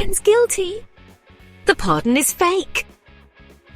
Autopen's guilty. The pardon is fake.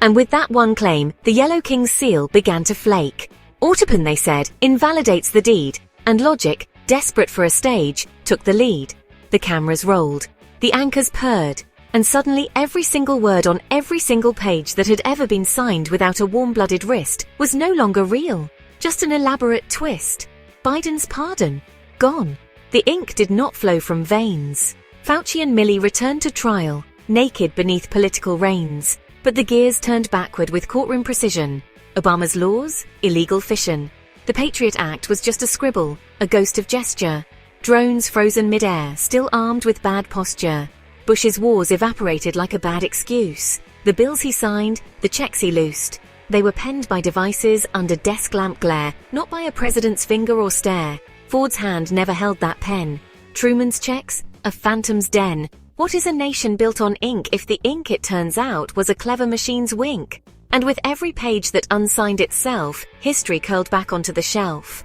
And with that one claim, the Yellow King's seal began to flake. Autopen, they said, invalidates the deed, and logic, desperate for a stage, took the lead. The cameras rolled, the anchors purred, and suddenly every single word on every single page that had ever been signed without a warm-blooded wrist was no longer real, just an elaborate twist. Biden's pardon, gone. The ink did not flow from veins. Fauci and Milley returned to trial, naked beneath political reins, but the gears turned backward with courtroom precision. Obama's laws, illegal fission. The Patriot Act was just a scribble, a ghost of gesture. Drones frozen mid-air, still armed with bad posture. Bush's wars evaporated like a bad excuse. The bills he signed, the checks he loosed. They were penned by devices under desk lamp glare, not by a president's finger or stare. Ford's hand never held that pen. Truman's checks, a phantom's den. What is a nation built on ink if the ink, it turns out, was a clever machine's wink? And with every page that unsigned itself, history curled back onto the shelf.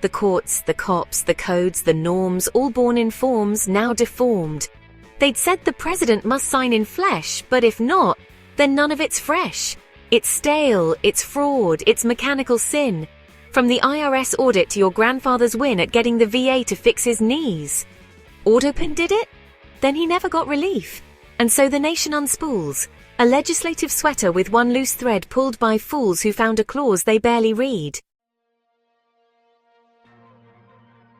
The courts, the cops, the codes, the norms, all born in forms now deformed. They'd said the president must sign in flesh, but if not, then none of it's fresh. It's stale, it's fraud, it's mechanical sin. From the IRS audit to your grandfather's win at getting the VA to fix his knees. Autopen did it? Then he never got relief. And so the nation unspools. A legislative sweater with one loose thread pulled by fools who found a clause they barely read.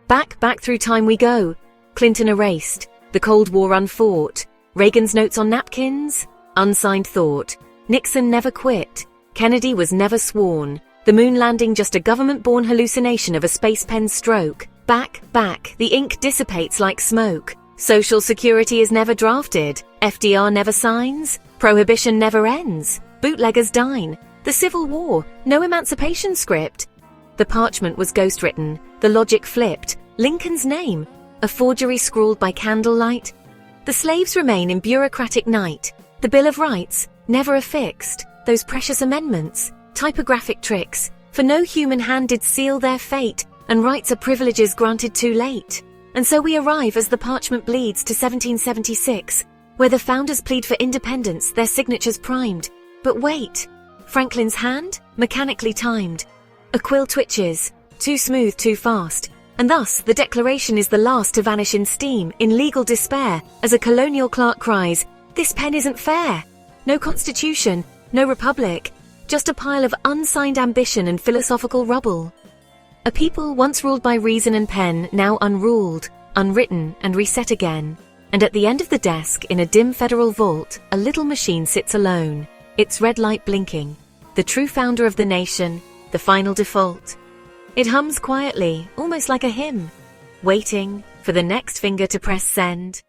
Back through time we go. Clinton erased. The Cold War unfought. Reagan's notes on napkins? Unsigned thought. Nixon never quit. Kennedy was never sworn. The moon landing just a government-born hallucination of a space pen stroke. Back, the ink dissipates like smoke. Social Security is never drafted. FDR never signs. Prohibition never ends. Bootleggers dine. The Civil War, no emancipation script. The parchment was ghostwritten. The logic flipped. Lincoln's name, a forgery scrawled by candlelight. The slaves remain in bureaucratic night. The Bill of Rights, never affixed. Those precious amendments, typographic tricks, for no human hand did seal their fate, and rights are privileges granted too late. And so we arrive as the parchment bleeds to 1776, where the founders plead for independence, their signatures primed. But wait, Franklin's hand, mechanically timed. A quill twitches, too smooth, too fast, and thus the declaration is the last to vanish in steam, in legal despair, as a colonial clerk cries, "This pen isn't fair." No constitution, no republic, just a pile of unsigned ambition and philosophical rubble. A people once ruled by reason and pen, now unruled, unwritten, and reset again. And at the end of the desk, in a dim federal vault, a little machine sits alone, its red light blinking. The true founder of the nation, the final default. It hums quietly, almost like a hymn, waiting for the next finger to press send.